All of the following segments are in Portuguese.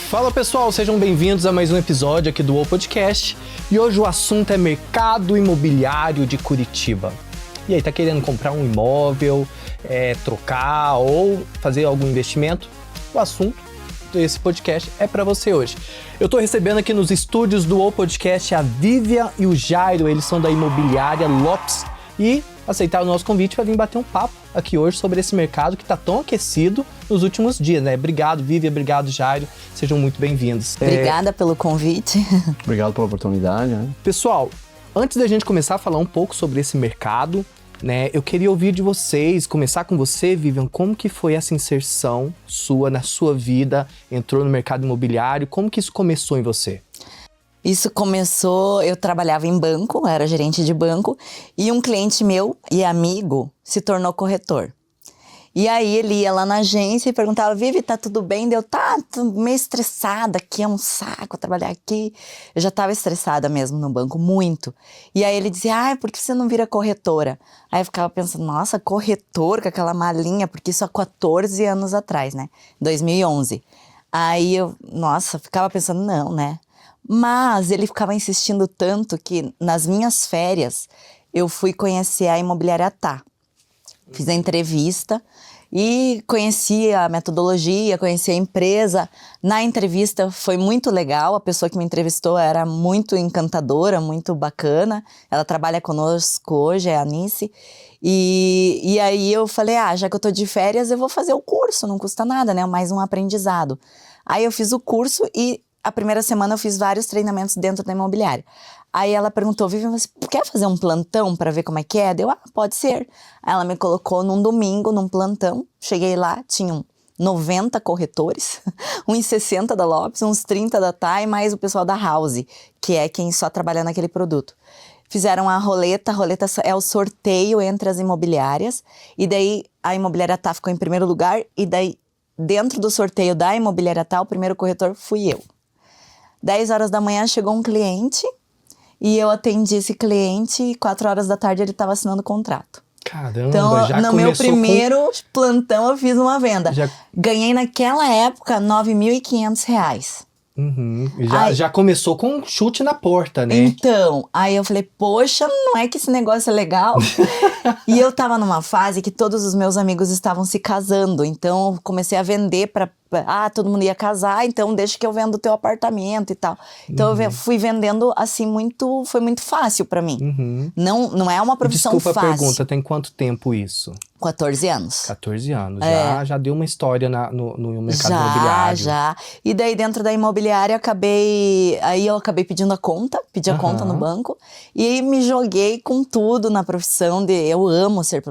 Fala pessoal, sejam bem-vindos a mais um episódio aqui do UOL Podcast. E hoje o assunto é mercado imobiliário de Curitiba. E aí, tá querendo comprar um imóvel, trocar ou fazer algum investimento? O assunto desse podcast é para você hoje. Eu tô recebendo aqui nos estúdios do UOL Podcast a Vivian e o Jairo, eles são da imobiliária Lopes e aceitaram o nosso convite para vir bater um papo aqui hoje sobre esse mercado que tá tão aquecido nos últimos dias, né? Obrigado, Vivian, obrigado, Jairo, sejam muito bem-vindos. Obrigada pelo convite. Obrigado pela oportunidade, né? Pessoal, antes da gente começar a falar um pouco sobre esse mercado, né, eu queria ouvir de vocês, começar com você, Vivian, como que foi essa inserção sua na sua vida, entrou no mercado imobiliário, como que isso começou em você? Isso começou, eu trabalhava em banco, era gerente de banco, e um cliente meu e amigo se tornou corretor. E aí ele ia lá na agência e perguntava, Vivi, tá tudo bem? Deu, tô meio estressada aqui, é um saco trabalhar aqui. Eu já tava estressada mesmo no banco, muito. E aí ele dizia, por que você não vira corretora? Aí eu ficava pensando, nossa, corretor com aquela malinha, porque isso há 14 anos atrás, né? 2011. Aí eu, ficava pensando, não, né? Mas ele ficava insistindo tanto que nas minhas férias eu fui conhecer a imobiliária Tá. Fiz a entrevista e conheci a metodologia, conheci a empresa. Na entrevista foi muito legal, a pessoa que me entrevistou era muito encantadora, muito bacana. Ela trabalha conosco hoje, é a Anice. E aí eu falei, já que eu tô de férias, eu vou fazer o curso, não custa nada, né? Mais um aprendizado. Aí eu fiz o curso e a primeira semana eu fiz vários treinamentos dentro da imobiliária. Aí ela perguntou, Vivian, você quer fazer um plantão para ver como é que é? Deu, pode ser. Aí ela me colocou num domingo, num plantão. Cheguei lá, tinham 90 corretores, uns 60 da Lopes, uns 30 da Tá e mais o pessoal da House, que é quem só trabalha naquele produto. Fizeram a roleta é o sorteio entre as imobiliárias, e daí a imobiliária Tá ficou em primeiro lugar, e daí dentro do sorteio da imobiliária Tá, o primeiro corretor fui eu. 10 horas da manhã chegou um cliente, e eu atendi esse cliente e 4 horas da tarde ele estava assinando o contrato. Caramba, então, já no meu primeiro plantão eu fiz uma venda. Ganhei naquela época R$9.500. Uhum. Já começou com um chute na porta, né? Então, aí eu falei, poxa, não é que esse negócio é legal? E eu tava numa fase que todos os meus amigos estavam se casando, então eu comecei a vender todo mundo ia casar, então deixa que eu vendo o teu apartamento e tal. Então eu fui vendendo assim foi muito fácil pra mim. Uhum. Não é uma profissão fácil. Desculpa a pergunta, tem quanto tempo isso? 14 anos. 14 anos, já deu uma história no mercado imobiliário. Já. E daí dentro da imobiliária eu acabei pedindo a conta, pedi a conta no banco e me joguei com tudo na profissão eu amo ser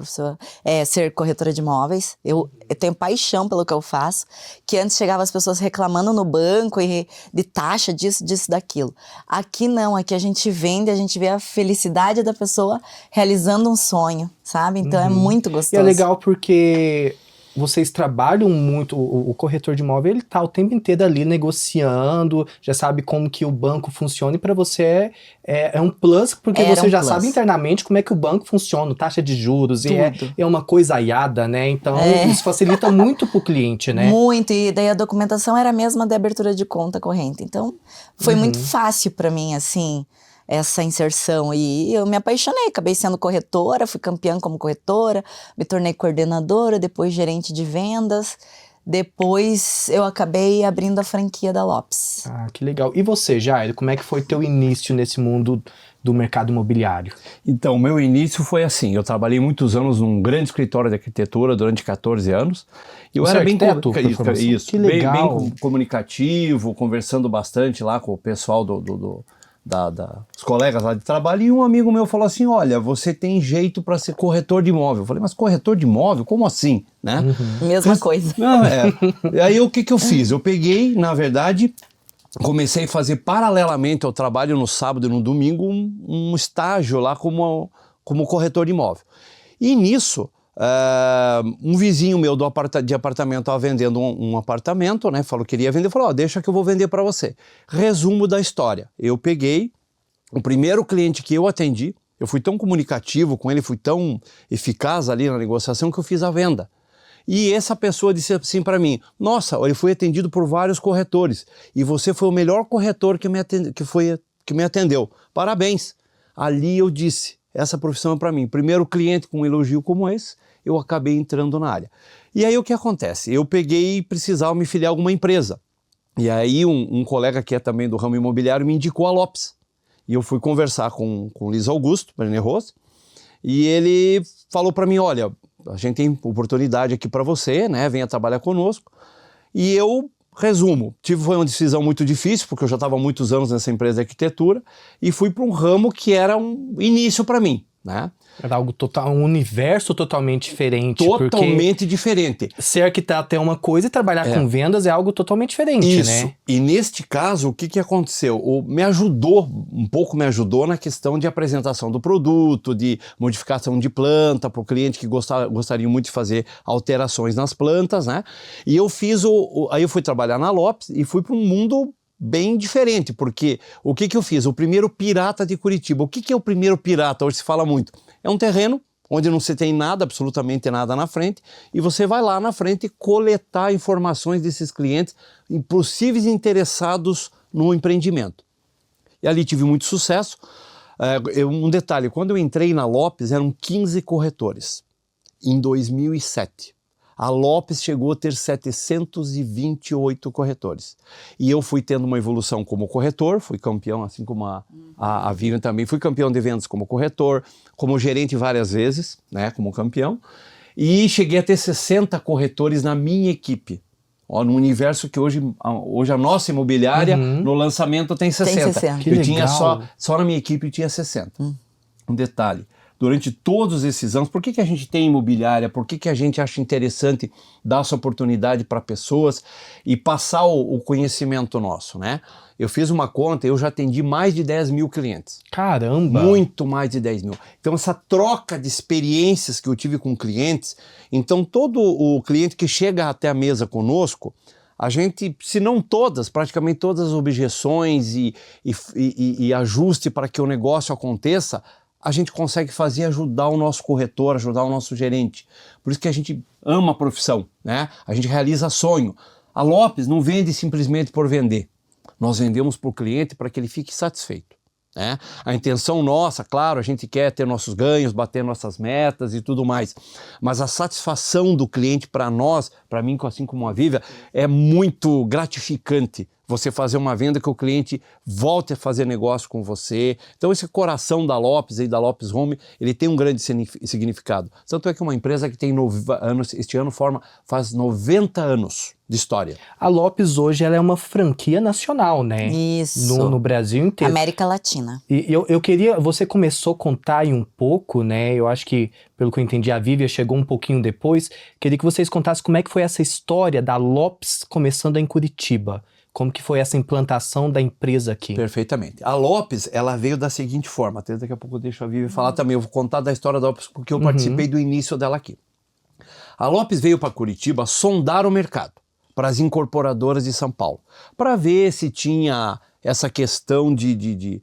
ser corretora de imóveis, eu tenho paixão pelo que eu faço, que antes chegavam as pessoas reclamando no banco e de taxa disso, daquilo. Aqui não, aqui a gente vende, a gente vê a felicidade da pessoa realizando um sonho, sabe? Então é muito gostoso. E é legal porque vocês trabalham muito, o corretor de imóvel, ele tá o tempo inteiro ali negociando, já sabe como que o banco funciona e para você é um plus, porque você já sabe internamente como é que o banco funciona, taxa de juros, e é uma coisaiada, né? Então isso facilita muito pro cliente, né? Muito, e daí a documentação era a mesma da abertura de conta corrente, então foi muito fácil para mim, assim, essa inserção, e eu me apaixonei, acabei sendo corretora, fui campeã como corretora, me tornei coordenadora, depois gerente de vendas, depois eu acabei abrindo a franquia da Lopes. Que legal. E você, Jairo, como é que foi teu início nesse mundo do mercado imobiliário? Então, o meu início foi assim, eu trabalhei muitos anos num grande escritório de arquitetura durante 14 anos, e eu era bem comunicativo, conversando bastante lá com o pessoal dos colegas lá de trabalho, e um amigo meu falou assim, olha, você tem jeito para ser corretor de imóvel. Eu falei, mas corretor de imóvel? Como assim? Né? Mesma coisa. Não, Aí o que eu fiz? Eu peguei, na verdade, comecei a fazer paralelamente ao trabalho no sábado e no domingo um estágio lá como corretor de imóvel. E nisso, um vizinho meu de apartamento estava vendendo um apartamento, né? Falou que queria vender, falou, deixa que eu vou vender para você. Resumo da história, eu peguei o primeiro cliente que eu atendi, eu fui tão comunicativo com ele, fui tão eficaz ali na negociação que eu fiz a venda. E essa pessoa disse assim para mim, nossa, ele foi atendido por vários corretores e você foi o melhor corretor que me atendeu. Parabéns. Ali eu disse, essa profissão é para mim. Primeiro cliente com um elogio como esse, eu acabei entrando na área. E aí o que acontece? Eu peguei e precisava me filiar a alguma empresa. E aí um colega que é também do ramo imobiliário me indicou a Lopes. E eu fui conversar com o Luiz Augusto, Brené Rose, e ele falou para mim, olha, a gente tem oportunidade aqui para você, né? Venha trabalhar conosco. E eu, resumo, foi uma decisão muito difícil, porque eu já estava há muitos anos nessa empresa de arquitetura, e fui para um ramo que era um início para mim, né? Era algo total, um universo totalmente diferente. Totalmente diferente. Ser arquiteto é uma coisa e trabalhar com vendas é algo totalmente diferente, Isso. né? E neste caso, o que aconteceu? Me ajudou na questão de apresentação do produto, de modificação de planta para o cliente que gostaria muito de fazer alterações nas plantas, né? E eu aí eu fui trabalhar na Lopes e fui para um mundo bem diferente, porque o que eu fiz? O primeiro pirata de Curitiba. O que é o primeiro pirata? Hoje se fala muito. É um terreno onde não se tem nada, absolutamente nada na frente, e você vai lá na frente coletar informações desses clientes possíveis interessados no empreendimento. E ali tive muito sucesso. Um detalhe, quando eu entrei na Lopes eram 15 corretores, em 2007. A Lopes chegou a ter 728 corretores. E eu fui tendo uma evolução como corretor, fui campeão, assim como a Vivian também, fui campeão de vendas como corretor, como gerente várias vezes, né, como campeão. E cheguei a ter 60 corretores na minha equipe. Ó, no universo que hoje a nossa imobiliária, no lançamento tem 60. Tem 60. Eu tinha só na minha equipe tinha 60. Um detalhe. Durante todos esses anos, por que a gente tem imobiliária? Por que a gente acha interessante dar essa oportunidade para pessoas e passar o conhecimento nosso, né? Eu fiz uma conta, eu já atendi mais de 10 mil clientes. Caramba! Muito mais de 10 mil. Então essa troca de experiências que eu tive com clientes, então todo o cliente que chega até a mesa conosco, a gente, se não todas, praticamente todas as objeções e ajuste para que o negócio aconteça, a gente consegue fazer, ajudar o nosso corretor, ajudar o nosso gerente. Por isso que a gente ama a profissão, né? A gente realiza sonho. A Lopes não vende simplesmente por vender. Nós vendemos para o cliente para que ele fique satisfeito, né? A intenção nossa, claro, a gente quer ter nossos ganhos, bater nossas metas e tudo mais. Mas a satisfação do cliente para nós, para mim, assim como a Vivian, é muito gratificante. Você fazer uma venda que o cliente volte a fazer negócio com você. Então esse coração da Lopes e da Lopes Home, ele tem um grande significado. Tanto é que uma empresa que tem 9 anos, este ano faz 90 anos de história. A Lopes hoje ela é uma franquia nacional, né? Isso. No Brasil inteiro. América Latina. E eu queria, você começou a contar aí um pouco, né? Eu acho que, pelo que eu entendi, a Vivian chegou um pouquinho depois. Queria que vocês contassem como é que foi essa história da Lopes começando em Curitiba. Como que foi essa implantação da empresa aqui? Perfeitamente. A Lopes, ela veio da seguinte forma, até daqui a pouco eu deixo a Vivi falar também, eu vou contar da história da Lopes porque eu participei do início dela aqui. A Lopes veio para Curitiba sondar o mercado para as incorporadoras de São Paulo, para ver se tinha essa questão de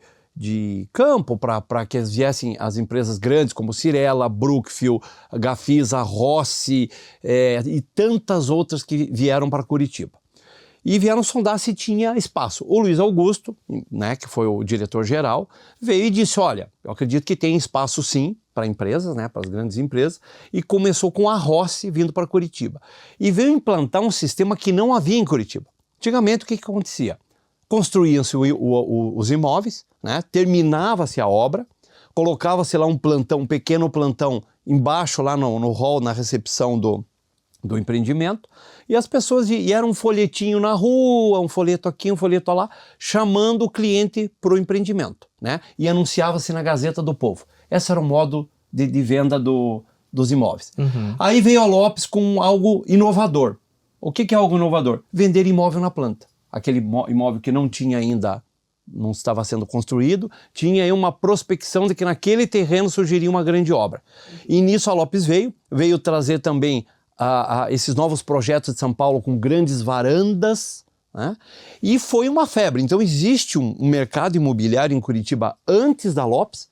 campo para que viessem as empresas grandes como Cirela, Brookfield, Gafisa, Rossi e tantas outras que vieram para Curitiba. E vieram sondar se tinha espaço. O Luiz Augusto, né, que foi o diretor-geral, veio e disse, olha, eu acredito que tem espaço sim para empresas, né, para as grandes empresas, e começou com a Rossi vindo para Curitiba. E veio implantar um sistema que não havia em Curitiba. Antigamente, o que acontecia? Construíam-se os imóveis, né, terminava-se a obra, colocava-se lá um plantão, um pequeno plantão embaixo, lá no hall, na recepção do empreendimento, e as pessoas era um folhetinho na rua, um folheto aqui, um folheto lá, chamando o cliente para o empreendimento, né? E anunciava-se na Gazeta do Povo. Esse era o modo de venda dos imóveis. Aí veio a Lopes com algo inovador. O que é algo inovador? Vender imóvel na planta. Aquele imóvel que não tinha ainda, não estava sendo construído, tinha aí uma prospecção de que naquele terreno surgiria uma grande obra. E nisso a Lopes veio trazer também esses novos projetos de São Paulo com grandes varandas, né? E foi uma febre. Então existe um mercado imobiliário em Curitiba antes da Lopes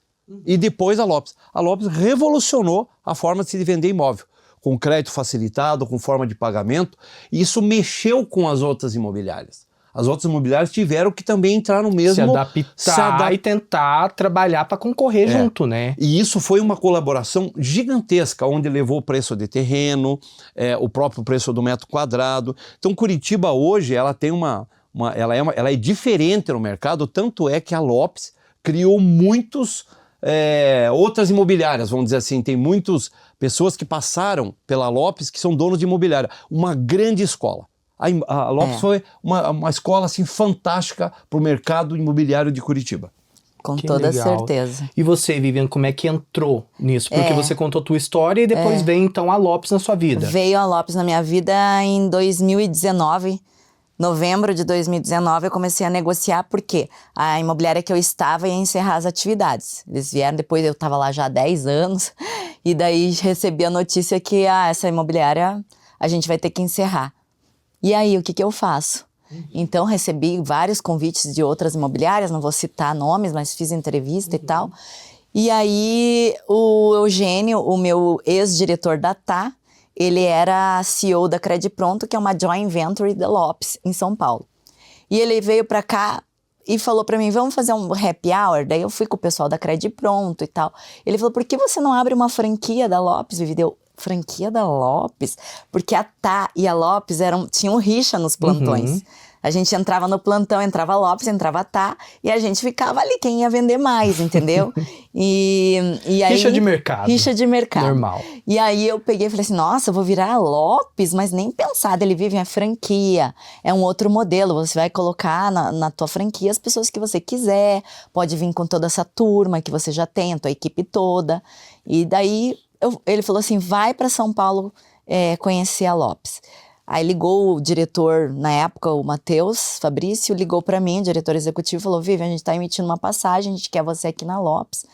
e depois da Lopes. A Lopes revolucionou a forma de se vender imóvel. com crédito facilitado, com forma de pagamento, e isso mexeu com as outras imobiliárias. As outras imobiliárias tiveram que também entrar no mesmo... Se adaptar e tentar trabalhar para concorrer junto, né? E isso foi uma colaboração gigantesca, onde levou o preço de terreno, o próprio preço do metro quadrado. Então, Curitiba hoje, ela tem ela é diferente no mercado, tanto é que a Lopes criou outras imobiliárias, vamos dizer assim. Tem muitas pessoas que passaram pela Lopes que são donos de imobiliária. Uma grande escola. A Lopes foi uma escola assim, fantástica para o mercado imobiliário de Curitiba. Com Que toda legal. certeza. E você, Vivian, como é que entrou nisso? Porque você contou a tua história e depois veio então a Lopes na sua vida. Veio a Lopes na minha vida em 2019. Novembro de 2019 eu comecei a negociar porque a imobiliária que eu estava ia encerrar as atividades. Eles vieram depois, eu estava lá já há 10 anos, e daí recebi a notícia que essa imobiliária a gente vai ter que encerrar. E aí, o que eu faço? Então, recebi vários convites de outras imobiliárias, não vou citar nomes, mas fiz entrevista e tal. E aí, o Eugênio, o meu ex-diretor da TAA, ele era CEO da Credipronto, que é uma joint venture da Lopes, em São Paulo. E ele veio pra cá e falou pra mim, vamos fazer um happy hour? Daí eu fui com o pessoal da Credipronto e tal. Ele falou, por que você não abre uma franquia da Lopes, Vivi? Deu, franquia da Lopes? Porque a TAA e a Lopes tinham rixa nos plantões. A gente entrava no plantão, entrava a Lopes, entrava a TAA, e a gente ficava ali, quem ia vender mais, entendeu? E aí, Rixa de mercado. Rixa de mercado. Normal. E aí eu peguei e falei assim, nossa, eu vou virar a Lopes, mas nem pensar, ele vive a franquia, é um outro modelo, você vai colocar na tua franquia as pessoas que você quiser, pode vir com toda essa turma que você já tem, a tua equipe toda. E daí ele falou assim, vai para São Paulo conhecer a Lopes. Aí ligou o diretor, na época, o Matheus Fabrício, ligou para mim, o diretor executivo, e falou, Vivi, a gente tá emitindo uma passagem, a gente quer você aqui na Lopes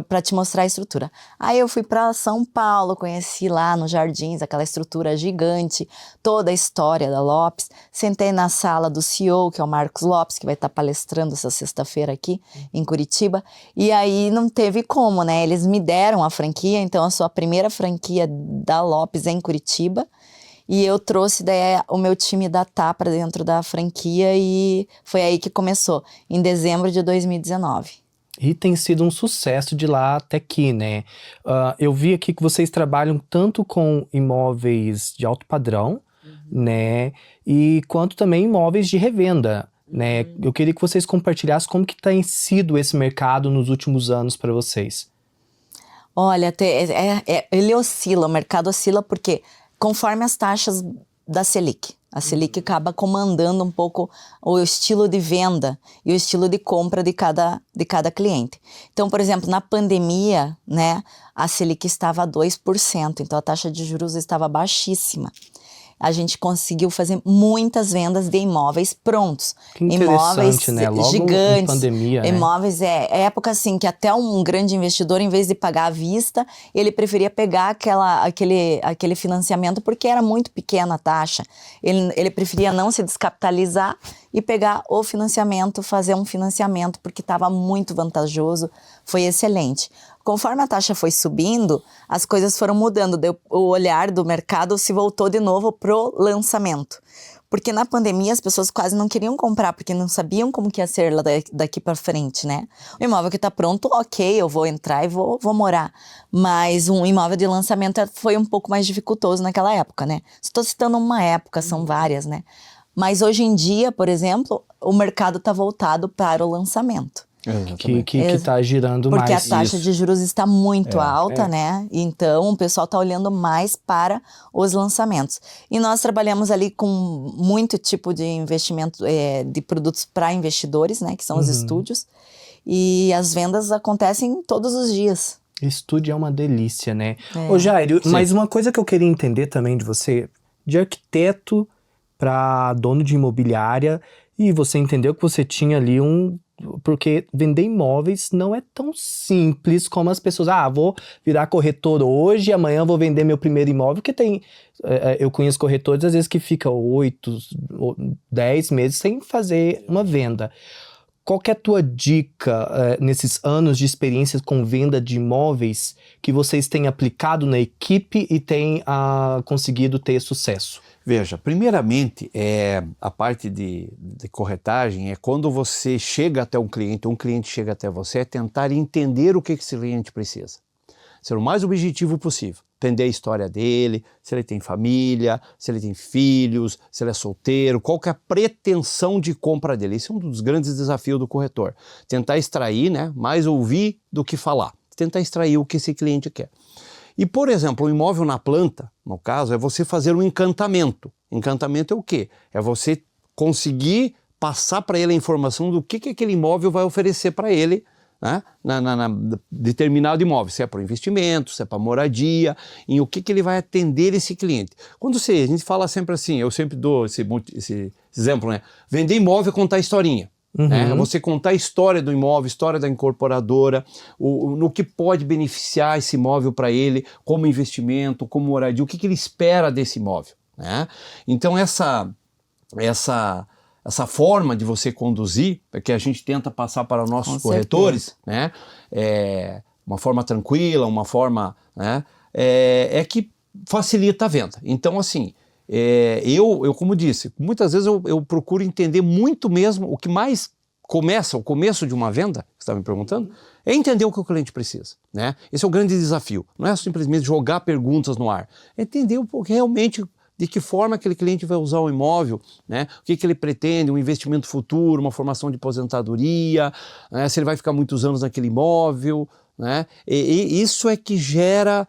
para te mostrar a estrutura. Aí eu fui para São Paulo, conheci lá nos Jardins, aquela estrutura gigante, toda a história da Lopes, sentei na sala do CEO, que é o Marcos Lopes, que vai estar palestrando essa sexta-feira aqui em Curitiba, e aí não teve como, né? Eles me deram a franquia, então eu sou a primeira franquia da Lopes em Curitiba, e eu trouxe daí o meu time da TAA para dentro da franquia e foi aí que começou, em dezembro de 2019. E tem sido um sucesso de lá até aqui, né? Eu vi aqui que vocês trabalham tanto com imóveis de alto padrão, né? E quanto também imóveis de revenda, né? Eu queria que vocês compartilhassem como que tem sido esse mercado nos últimos anos para vocês. Olha, ele oscila, o mercado oscila porque conforme as taxas da Selic. A Selic acaba comandando um pouco o estilo de venda e o estilo de compra de cada cliente. Então, por exemplo, na pandemia, né, a Selic estava a 2%, então a taxa de juros estava baixíssima. A gente conseguiu fazer muitas vendas de imóveis prontos. Que interessante, imóveis, né? Logo gigantes. Em pandemia, imóveis, né? É época assim que até um grande investidor, em vez de pagar à vista, ele preferia pegar aquele financiamento porque era muito pequena a taxa. Ele preferia não se descapitalizar e pegar o financiamento, fazer um financiamento porque estava muito vantajoso, foi excelente. Conforme a taxa foi subindo, as coisas foram mudando, o olhar do mercado se voltou de novo pro lançamento. Porque na pandemia as pessoas quase não queriam comprar, porque não sabiam como que ia ser lá daqui para frente, né? O imóvel que está pronto, ok, eu vou entrar e vou morar. Mas um imóvel de lançamento foi um pouco mais dificultoso naquela época, né? Estou citando uma época, são várias, né? Mas hoje em dia, por exemplo, o mercado está voltado para o lançamento. Que está girando mais. Porque a taxa de juros está muito alta, né? Então, o pessoal está olhando mais para os lançamentos. E nós trabalhamos ali com muito tipo de investimento, de produtos para investidores, né? Que são os estúdios. E as vendas acontecem todos os dias. Estúdio é uma delícia, né? Ô Jair, mas uma coisa que eu queria entender também de você, de arquiteto para dono de imobiliária, e você entendeu que você tinha ali porque vender imóveis não é tão simples como as pessoas, vou virar corretor hoje, amanhã vou vender meu primeiro imóvel, porque eu conheço corretores às vezes que ficam 8 ou 10 meses sem fazer uma venda. qual que é a tua dica nesses anos de experiência com venda de imóveis que vocês têm aplicado na equipe e têm conseguido ter sucesso? Veja, primeiramente, a parte de corretagem é quando você chega até um cliente chega até você, é tentar entender o que esse cliente precisa. Ser o mais objetivo possível. Entender a história dele, se ele tem família, se ele tem filhos, se ele é solteiro, qual que é a pretensão de compra dele. Esse é um dos grandes desafios do corretor. Tentar extrair, né, mais ouvir do que falar. Tentar extrair o que esse cliente quer. E, por exemplo, um imóvel na planta, no caso, é você fazer um encantamento. Encantamento é o quê? É você conseguir passar para ele a informação do que aquele imóvel vai oferecer para ele, né? Na determinado imóvel, se é para investimento, se é para moradia, em o que ele vai atender esse cliente. Quando a gente fala sempre assim, eu sempre dou esse exemplo, né? Vender imóvel é contar historinha. Né? Você contar a história do imóvel, história da incorporadora, no que pode beneficiar esse imóvel para ele, como investimento, como moradia, o que ele espera desse imóvel. Né? Então essa forma de você conduzir, que a gente tenta passar para os nossos corretores, né? Uma forma tranquila, uma forma, né? Que facilita a venda. Então, assim, eu como disse, muitas vezes eu procuro entender muito mesmo o que mais o começo de uma venda, que você está me perguntando, é entender o que o cliente precisa. Né? Esse é o grande desafio. Não é simplesmente jogar perguntas no ar, é entender realmente de que forma aquele cliente vai usar o imóvel, né? O que ele pretende, um investimento futuro, uma formação de aposentadoria, né? Se ele vai ficar muitos anos naquele imóvel, né? E isso é que gera,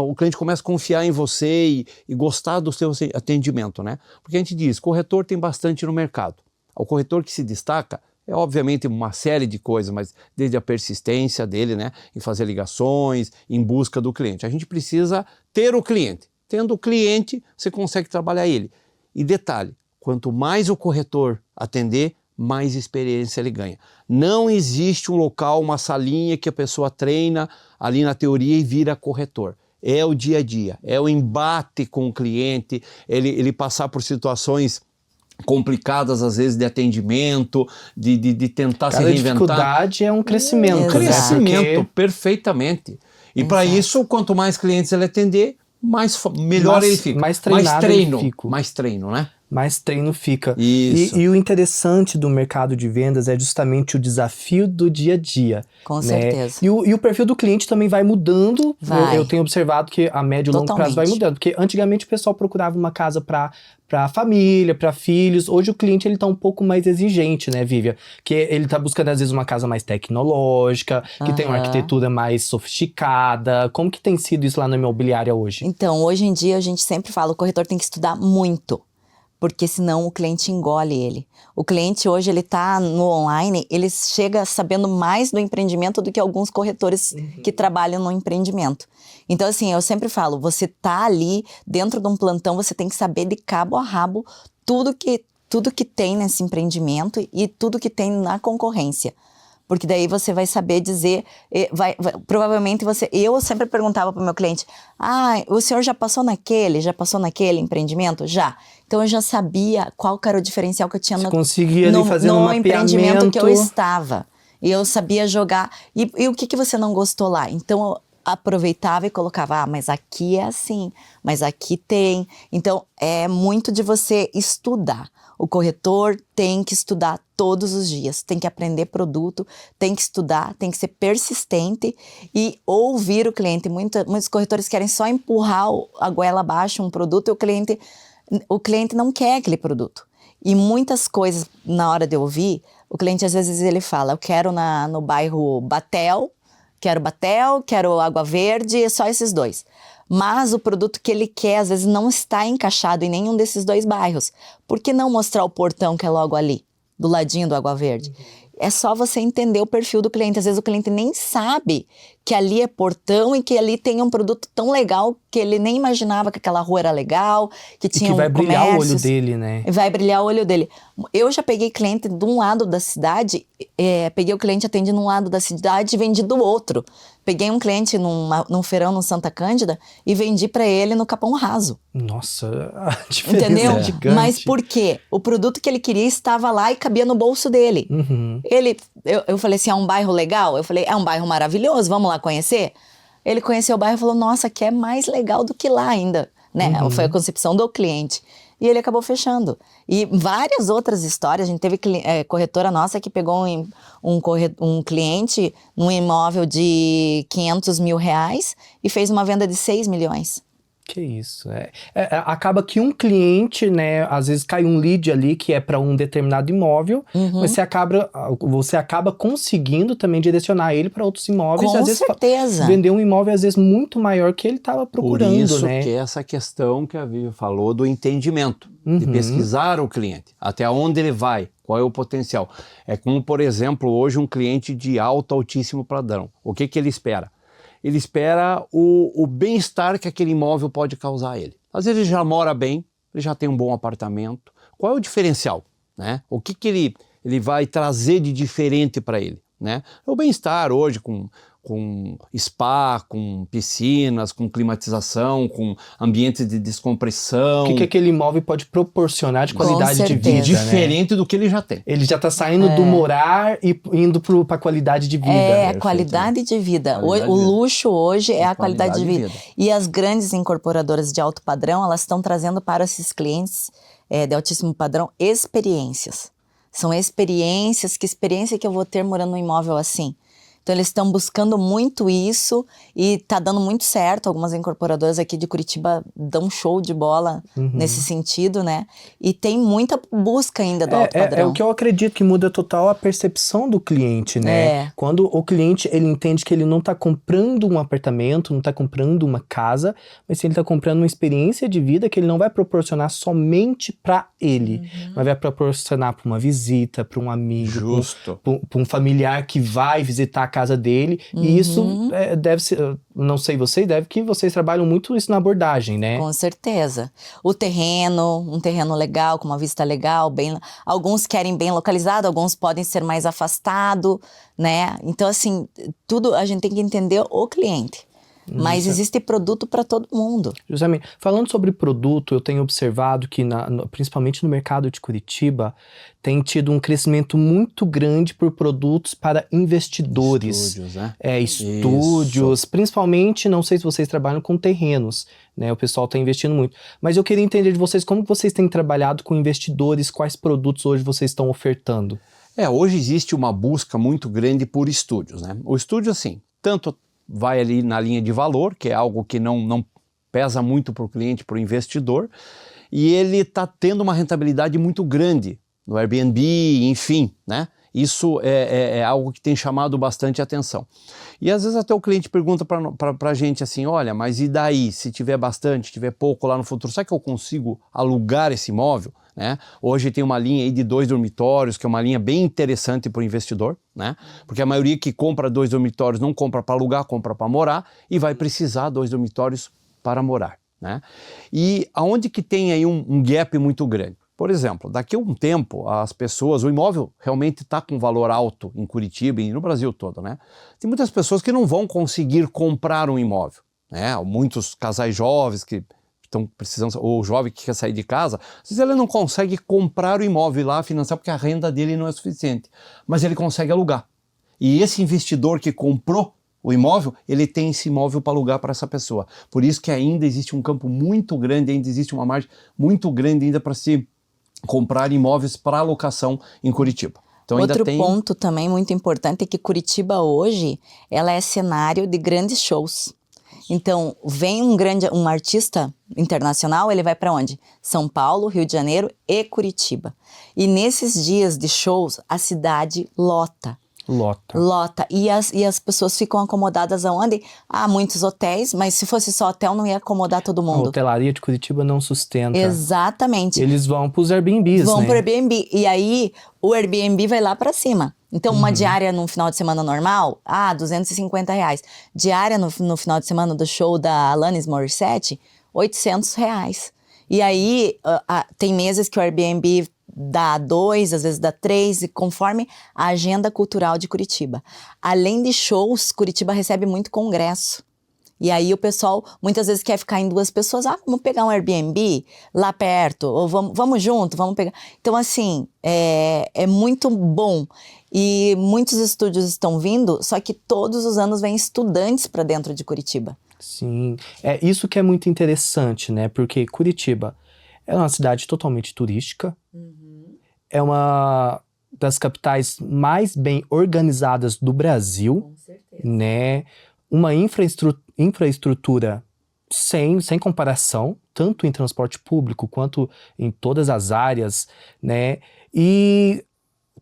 o cliente começa a confiar em você e gostar do seu atendimento, né? Porque a gente diz, corretor tem bastante no mercado. O corretor que se destaca é obviamente uma série de coisas, mas desde a persistência dele, né? Em fazer ligações, em busca do cliente. A gente precisa ter o cliente. Tendo o cliente, você consegue trabalhar ele. E detalhe, quanto mais o corretor atender, mais experiência ele ganha. Não existe um local, uma salinha que a pessoa treina ali na teoria e vira corretor. É o dia a dia, é o embate com o cliente, ele passar por situações complicadas às vezes de atendimento, de tentar se reinventar. A dificuldade é um crescimento. Crescimento, perfeitamente. E para isso, quanto mais clientes ele atender, melhor ele fica. Mais treino, né? Mais treino fica. Isso. E o interessante do mercado de vendas é justamente o desafio do dia a dia. Com certeza. E o perfil do cliente também vai mudando. Eu tenho observado que a médio e longo prazo vai mudando. Porque antigamente o pessoal procurava uma casa para família, para filhos. Hoje o cliente ele tá um pouco mais exigente, né, Vivian? Que ele tá buscando às vezes uma casa mais tecnológica, que tem uma arquitetura mais sofisticada. Como que tem sido isso lá na imobiliária hoje? Então, hoje em dia a gente sempre fala, o corretor tem que estudar muito. Porque senão o cliente engole ele. O cliente hoje, ele tá no online, ele chega sabendo mais do empreendimento do que alguns corretores que trabalham no empreendimento. Então, assim, eu sempre falo, você tá ali dentro de um plantão, você tem que saber de cabo a rabo tudo que tem nesse empreendimento e tudo que tem na concorrência. Porque daí você vai saber dizer, provavelmente eu sempre perguntava para o meu cliente, o senhor já passou naquele empreendimento? Já. Então eu já sabia qual que era o diferencial que eu tinha no empreendimento que eu estava. E eu sabia jogar. E o que você não gostou lá? Então eu aproveitava e colocava, mas aqui é assim, mas aqui tem. Então é muito de você estudar. O corretor tem que estudar todos os dias, tem que aprender produto, tem que estudar, tem que ser persistente e ouvir o cliente. Muitos corretores querem só empurrar a goela abaixo um produto e o cliente não quer aquele produto. E muitas coisas, na hora de ouvir, o cliente às vezes ele fala, eu quero no bairro Batel, quero Água Verde, só esses dois. Mas o produto que ele quer, às vezes, não está encaixado em nenhum desses dois bairros. Por que não mostrar o portão que é logo ali, do ladinho do Água Verde? É só você entender o perfil do cliente. Às vezes o cliente nem sabe que ali é portão e que ali tem um produto tão legal que ele nem imaginava que aquela rua era legal, que tinha vai brilhar o olho dele, né? Vai brilhar o olho dele. Eu já peguei cliente de um lado da cidade, peguei o cliente atendido num lado da cidade e vendi do outro. peguei um cliente num feirão no Santa Cândida e vendi para ele no Capão Raso. Nossa, a diferença Entendeu? é gigante. Mas por quê? O produto que ele queria estava lá e cabia no bolso dele. Eu falei assim, é um bairro legal? Eu falei, é um bairro maravilhoso, vamos lá conhecer? Ele conheceu o bairro e falou, nossa, aqui é mais legal do que lá ainda, né? Foi a concepção do cliente. E ele acabou fechando. E várias outras histórias, a gente teve corretora nossa que pegou um cliente num imóvel de 500 mil reais e fez uma venda de 6 milhões. Que isso, acaba que um cliente, né, às vezes cai um lead ali que é para um determinado imóvel, mas você acaba conseguindo também direcionar ele para outros imóveis. Com às vezes certeza. Vender um imóvel às vezes muito maior que ele estava procurando, Por isso né? que essa questão que a Vivi falou do entendimento, de pesquisar o cliente, até onde ele vai, qual é o potencial. É como, por exemplo, hoje um cliente de altíssimo padrão. O que ele espera? Ele espera o bem-estar que aquele imóvel pode causar a ele. Às vezes ele já mora bem, ele já tem um bom apartamento. Qual é o diferencial, né? O que ele vai trazer de diferente para ele, né? O bem-estar hoje com spa, com piscinas, com climatização, com ambientes de descompressão. O que aquele imóvel pode proporcionar de qualidade de vida, diferente do que ele já tem. Ele já está saindo do morar e indo para a qualidade de vida. A qualidade de vida. O luxo hoje é a qualidade de vida. E as grandes incorporadoras de alto padrão, elas estão trazendo para esses clientes de altíssimo padrão experiências. São experiências, que experiência que eu vou ter morando num imóvel assim? Então, eles estão buscando muito isso e tá dando muito certo. Algumas incorporadoras aqui de Curitiba dão show de bola nesse sentido, né? E tem muita busca ainda do alto padrão. É o que eu acredito que muda total a percepção do cliente, né? Quando o cliente, ele entende que ele não tá comprando um apartamento, não tá comprando uma casa, mas ele tá comprando uma experiência de vida que ele não vai proporcionar somente para ele, mas vai proporcionar para uma visita, para um amigo, para um familiar que vai visitar a casa dele, e isso deve ser, não sei vocês, que vocês trabalham muito isso na abordagem, né? Com certeza. Um terreno legal, com uma vista legal, alguns querem bem localizado, alguns podem ser mais afastado, né? Então, assim, tudo a gente tem que entender o cliente. Mas existe produto para todo mundo. Justamente. Falando sobre produto, eu tenho observado que, principalmente no mercado de Curitiba, tem tido um crescimento muito grande por produtos para investidores. Estúdios, né? Estúdios. Isso. Principalmente, não sei se vocês trabalham com terrenos, né? O pessoal está investindo muito. Mas eu queria entender de vocês, como vocês têm trabalhado com investidores, quais produtos hoje vocês estão ofertando? Hoje existe uma busca muito grande por estúdios, né? O estúdio, assim, tanto vai ali na linha de valor, que é algo que não pesa muito para o cliente, para o investidor, e ele está tendo uma rentabilidade muito grande no Airbnb, enfim, né? Isso é algo que tem chamado bastante atenção. E às vezes até o cliente pergunta para a gente assim, olha, mas e daí, se tiver bastante, tiver pouco lá no futuro, será que eu consigo alugar esse imóvel? Né? Hoje tem uma linha aí de 2 dormitórios, que é uma linha bem interessante para o investidor, né? Porque a maioria que compra 2 dormitórios não compra para alugar, compra para morar, e vai precisar 2 dormitórios para morar, né? E aonde que tem aí um gap muito grande? Por exemplo, daqui a um tempo, o imóvel realmente está com valor alto em Curitiba e no Brasil todo, né? Tem muitas pessoas que não vão conseguir comprar um imóvel, né? Muitos casais jovens que estão precisando, ou o jovem que quer sair de casa, às vezes ele não consegue comprar o imóvel lá, financiar, porque a renda dele não é suficiente, mas ele consegue alugar. E esse investidor que comprou o imóvel, ele tem esse imóvel para alugar para essa pessoa. Por isso que ainda existe um campo muito grande, ainda existe uma margem muito grande ainda para se comprar imóveis para alocação em Curitiba. Então, outro ponto também muito importante é que Curitiba hoje, ela é cenário de grandes shows. Então, vem um artista internacional, ele vai para onde? São Paulo, Rio de Janeiro e Curitiba. E nesses dias de shows, a cidade lota. Lota. E as pessoas ficam acomodadas aonde? Muitos hotéis, mas se fosse só hotel, não ia acomodar todo mundo. A hotelaria de Curitiba não sustenta. Exatamente. Eles vão para os Airbnbs, Vão para o Airbnb. E aí, o Airbnb vai lá para cima. Então, uma diária num final de semana normal, R$250. Diária no final de semana do show da Alanis Morissette, R$800. E aí, tem meses que o Airbnb dá 2, às vezes dá 3, e conforme a agenda cultural de Curitiba. Além de shows, Curitiba recebe muito congresso. E aí o pessoal muitas vezes quer ficar em 2 pessoas. Vamos pegar um Airbnb lá perto, ou vamos junto, vamos pegar. Então, assim, é muito bom. E muitos estúdios estão vindo, só que todos os anos vêm estudantes para dentro de Curitiba. Sim, é isso que é muito interessante, né? Porque Curitiba é uma cidade totalmente turística, é uma das capitais mais bem organizadas do Brasil, Com certeza. né? Uma infraestrutura sem comparação, tanto em transporte público quanto em todas as áreas, né? E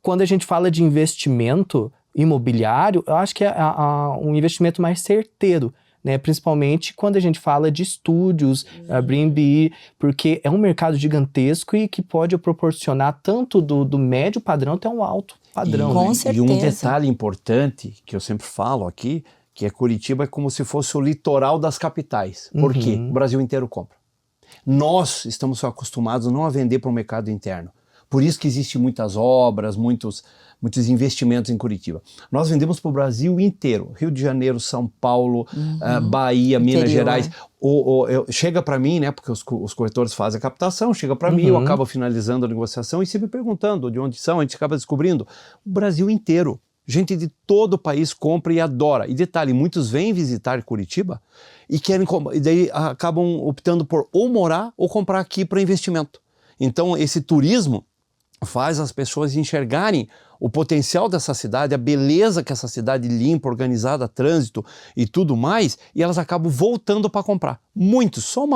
quando a gente fala de investimento imobiliário, eu acho que é um investimento mais certeiro, né? Principalmente quando a gente fala de estúdios, Airbnb, porque é um mercado gigantesco e que pode proporcionar tanto do médio padrão até um alto padrão. Com né? certeza. E um detalhe importante que eu sempre falo aqui, que é Curitiba é como se fosse o litoral das capitais. Por quê? O Brasil inteiro compra. Nós estamos acostumados não a vender para o mercado interno. Por isso que existem muitas obras, muitos investimentos em Curitiba. Nós vendemos para o Brasil inteiro. Rio de Janeiro, São Paulo, Bahia, Minas Interior. Gerais. Chega para mim, né? Porque os corretores fazem a captação, chega para mim, eu acabo finalizando a negociação e sempre perguntando de onde são, a gente acaba descobrindo. O Brasil inteiro. Gente de todo o país compra e adora. E detalhe, muitos vêm visitar Curitiba e daí acabam optando por ou morar ou comprar aqui para investimento. Então esse turismo faz as pessoas enxergarem o potencial dessa cidade, a beleza que essa cidade limpa, organizada, trânsito e tudo mais, e elas acabam voltando para comprar. Muitos, só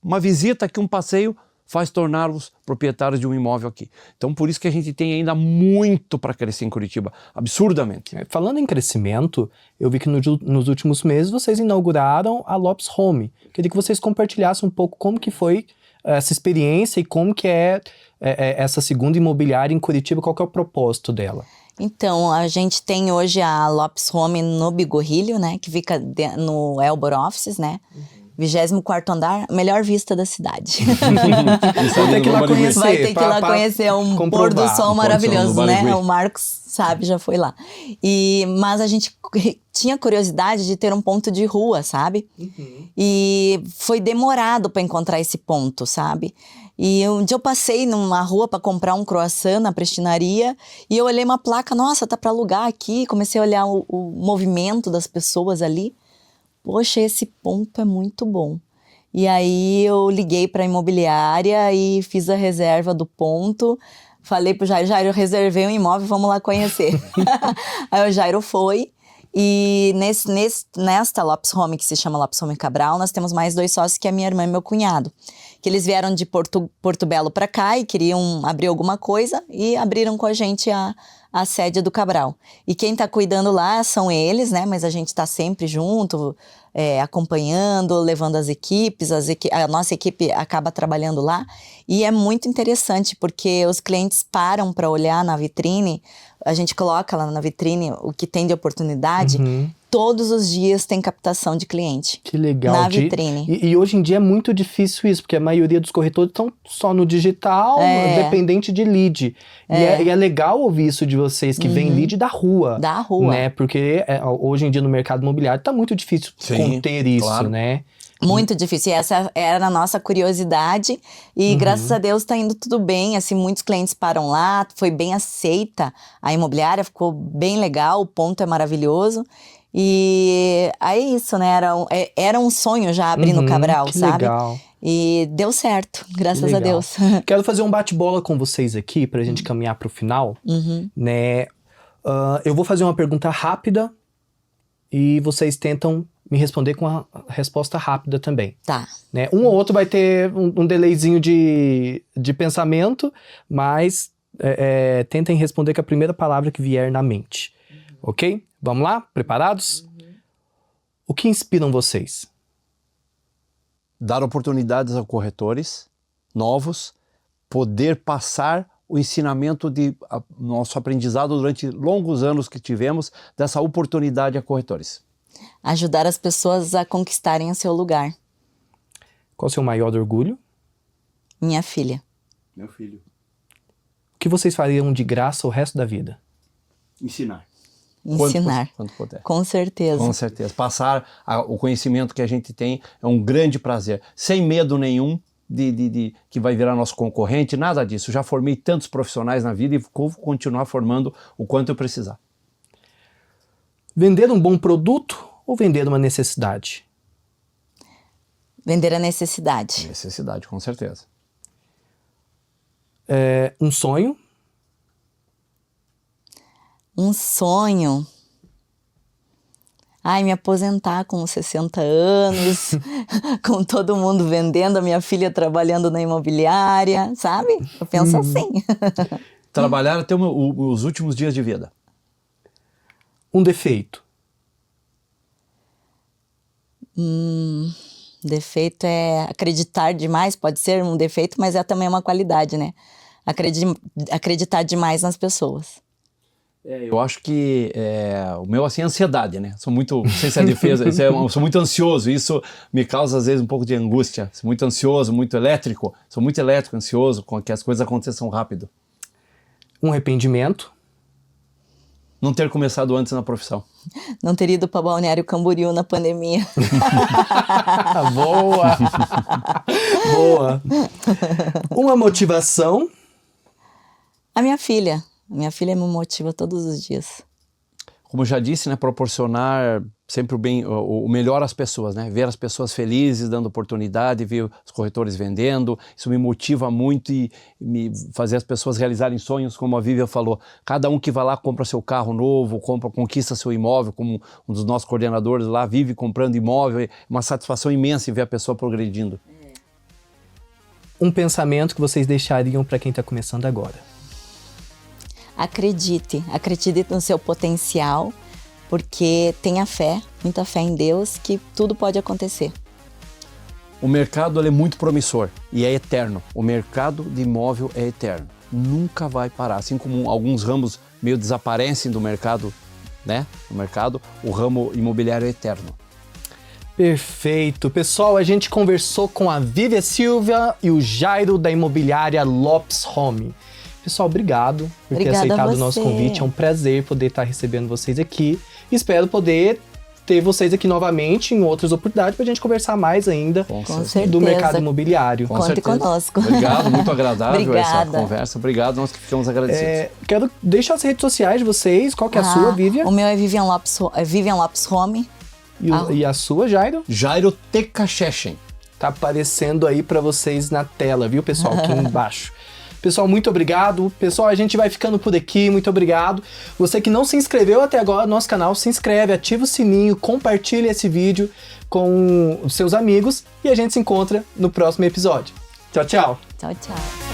uma visita aqui, um passeio, faz torná-los proprietários de um imóvel aqui. Então, por isso que a gente tem ainda muito para crescer em Curitiba, absurdamente. Falando em crescimento, eu vi que nos últimos meses vocês inauguraram a Lopes Home. Queria que vocês compartilhassem um pouco como que foi essa experiência e como que é essa segunda imobiliária em Curitiba, qual que é o propósito dela? Então, a gente tem hoje a Lopes Home no Bigorrilho, né? Que fica no Elbor Offices, né? 24º andar, melhor vista da cidade. Vai ter que ir lá conhecer. Vai ter que ir lá conhecer um pôr do sol maravilhoso, né? O Marcos sabe, já foi lá. Mas a gente tinha curiosidade de ter um ponto de rua, sabe? E foi demorado para encontrar esse ponto, sabe? E um dia eu passei numa rua para comprar um croissant na prestinaria e eu olhei uma placa, nossa, tá para alugar aqui. Comecei a olhar o movimento das pessoas ali. Poxa, esse ponto é muito bom. E aí eu liguei para a imobiliária e fiz a reserva do ponto. Falei pro Jairo, eu reservei um imóvel, vamos lá conhecer. Aí o Jairo foi. E nesta Lopes Home, que se chama Lopes Home Cabral, nós temos mais 2 sócios, que é minha irmã e meu cunhado. Que eles vieram de Porto Belo para cá e queriam abrir alguma coisa e abriram com a gente a sede do Cabral. E quem tá cuidando lá são eles, né? Mas a gente tá sempre junto, acompanhando, levando as equipes. A nossa equipe acaba trabalhando lá. E é muito interessante, porque os clientes param para olhar na vitrine. A gente coloca lá na vitrine o que tem de oportunidade. Todos os dias tem captação de cliente. Que legal. Na vitrine. E hoje em dia é muito difícil isso, porque a maioria dos corretores estão só no digital, dependente de lead. E é legal ouvir isso de vocês, que vem lead da rua. Da rua. Né? Porque hoje em dia no mercado imobiliário tá muito difícil conter isso, claro. né? Muito difícil. E essa era a nossa curiosidade. E graças a Deus tá indo tudo bem. Assim, muitos clientes param lá. Foi bem aceita a imobiliária. Ficou bem legal. O ponto é maravilhoso. E aí é isso, né? Era um sonho já abrir no Cabral, que sabe? Legal. E deu certo, graças a Deus. Quero fazer um bate-bola com vocês aqui pra gente caminhar pro final. Né? Eu vou fazer uma pergunta rápida e vocês tentam me responder com a resposta rápida também. Tá. Né? Um ou outro vai ter um delayzinho de pensamento, mas tentem responder com a primeira palavra que vier na mente. Ok? Vamos lá? Preparados? O que inspiram vocês? Dar oportunidades a corretores novos, poder passar o ensinamento nosso aprendizado durante longos anos que tivemos, dessa oportunidade a corretores. Ajudar as pessoas a conquistarem o seu lugar. Qual o seu maior orgulho? Minha filha. Meu filho. O que vocês fariam de graça o resto da vida? Ensinar. Ensinar. Quanto puder. Com certeza. Com certeza. Passar o conhecimento que a gente tem é um grande prazer. Sem medo nenhum de que vai virar nosso concorrente, nada disso. Já formei tantos profissionais na vida e vou continuar formando o quanto eu precisar. Vender um bom produto ou vender uma necessidade? Vender a necessidade. Necessidade, com certeza. Um sonho? Um sonho. Ai, me aposentar com 60 anos, com todo mundo vendendo, a minha filha trabalhando na imobiliária, sabe? Eu penso assim. Trabalhar até os últimos dias de vida. Um defeito? Defeito é acreditar demais, pode ser um defeito, mas é também uma qualidade, né? Acreditar demais nas pessoas. Eu acho que o meu assim é ansiedade, né? Sou muito, não sei se é defesa, sou muito ansioso, isso me causa às vezes um pouco de angústia. Sou muito ansioso, muito elétrico, sou muito elétrico, ansioso, com que as coisas aconteçam rápido. Um arrependimento? Não ter começado antes na profissão. Não ter ido para Balneário Camboriú na pandemia. Boa! Boa! Uma motivação? A minha filha. Minha filha me motiva todos os dias. Como eu já disse, né, proporcionar sempre o melhor às pessoas, né? Ver as pessoas felizes, dando oportunidade, ver os corretores vendendo, isso me motiva muito e me fazer as pessoas realizarem sonhos, como a Vivian falou. Cada um que vai lá compra seu carro novo, conquista seu imóvel, como um dos nossos coordenadores lá vive comprando imóvel, é uma satisfação imensa em ver a pessoa progredindo. Um pensamento que vocês deixariam para quem está começando agora? Acredite no seu potencial, porque tenha fé, muita fé em Deus, que tudo pode acontecer. O mercado ele é muito promissor e é eterno. O mercado de imóvel é eterno. Nunca vai parar. Assim como alguns ramos meio desaparecem do mercado, né? No mercado, o ramo imobiliário é eterno. Perfeito. Pessoal, a gente conversou com a Vivian Silva e o Jairo da imobiliária Lopes Home. Pessoal, obrigado por ter aceitado o nosso convite. É um prazer poder estar recebendo vocês aqui. Espero poder ter vocês aqui novamente em outras oportunidades para a gente conversar mais ainda Com certeza. do mercado imobiliário. Conte conosco. Obrigado, muito agradável essa Obrigada. conversa. Obrigado, nós que ficamos agradecidos. Quero deixar as redes sociais de vocês. Qual que é a sua, Vivian? O meu é Vivian Lopes Home. E a sua, Jairo? Jairo Tekachechen. Tá aparecendo aí para vocês na tela, viu, pessoal? Aqui embaixo. Pessoal, muito obrigado. Pessoal, a gente vai ficando por aqui. Muito obrigado. Você que não se inscreveu até agora no nosso canal, se inscreve, ativa o sininho, compartilha esse vídeo com os seus amigos e a gente se encontra no próximo episódio. Tchau, tchau. Tchau, tchau.